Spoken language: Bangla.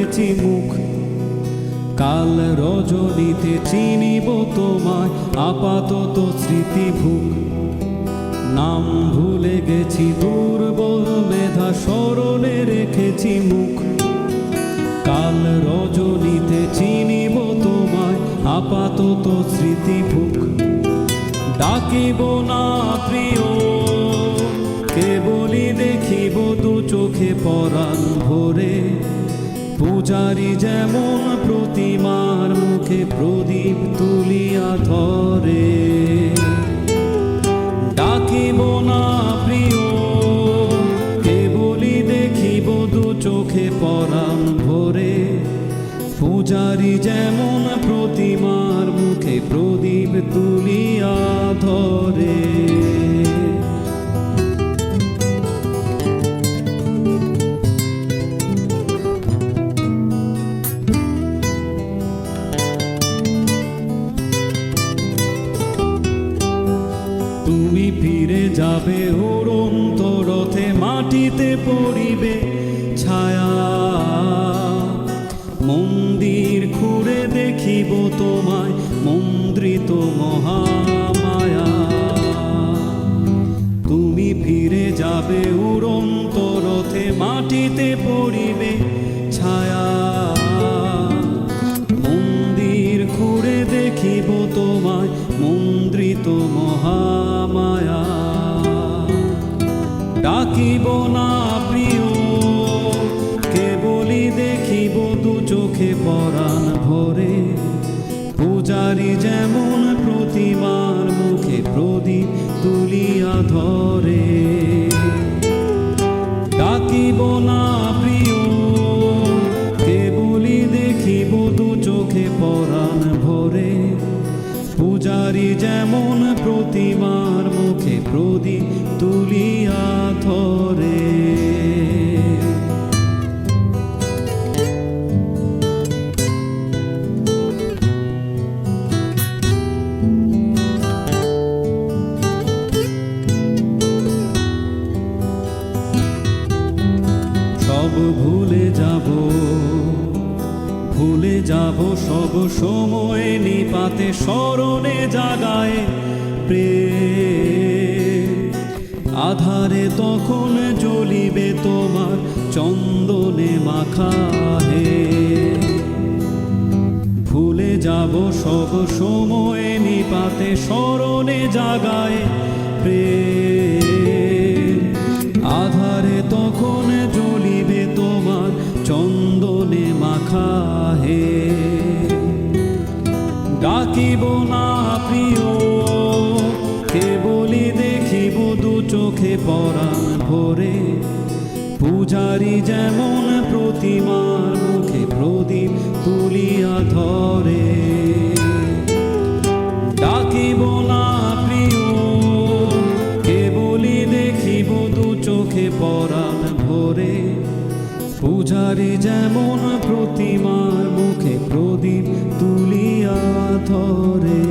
রেখেছি মুখ। কাল রজনীতে চিনিব তোমায়, আপাতত স্মৃতিভুক। নাম ভুলে গেছি দুর্বল মেধা, স্মরণে রেখেছি মুখ। কাল রজনীতে চিনিব তোমায়, আপাতত স্মৃতিভুক। ডাকিব না প্রিয়, কেবলই দেখিব দু চোখে পরাণ ভরে। পূজারি যেমন প্রতিমার মুখে প্রদীপ তুলিয়া ধরে। ডাকিব না প্রিয়, কেবলই দেখিব দু চোখে পরাণ ভরে। পূজারি যেমন প্রতিমার মুখে প্রদীপ তুলিয়া ধরে। তুমি ফিরে যাবে উড়ন্ত রথে, মাটিতে পড়িবে ছায়া। মন্দির খুঁড়ে দেখিব তোমায়, মন্দ্রিত মহামায়া। তুমি ফিরে যাবে উড়ন্ত রথে, মাটিতে পড়িবে ছায়া। মন্দির খুঁড়ে দেখিব তোমায়, মন্দ্রিত মহামায়া। ডাকিব না প্রিয়, কেবলই দেখিব দু চোখে পরাণ ভরে। পূজারি যেমন প্রতিমার মুখে প্রদীপ তুলিয়া ধরে। ডাকিব না প্রিয়, কেবলই দেখিব দু চোখে পরাণ ভরে। পূজারি যেমন প্রতিমার মুখে প্রদীপ তুলিয়া ধরে। সব ভুলে যাব, ভুলে যাব সব সময় নিপাতে, স্মরণে জাগায় প্রেম। আধারে তখন জ্বলিবে তোমার চন্দনে মাখা হে। ভুলে যাব সব সময় নিপাতে, স্মরণে জাগায় প্রেম। আধারে তখন জ্বলিবে তোমার চন্দনে মাখা হে। ডাকিব না প্রিয়, কেবলই দেখিব দু চোখে পরাণ ভরে। পূজারি যেমন প্রতিমার মুখে প্রদীপ তুলিয়া ধরে। ডাকিব না প্রিয়, কেবলই দেখিব দু চোখে পরাণ ভরে। পূজারি যেমন প্রতিমার মুখে প্রদীপ তুলিয়া ধরে।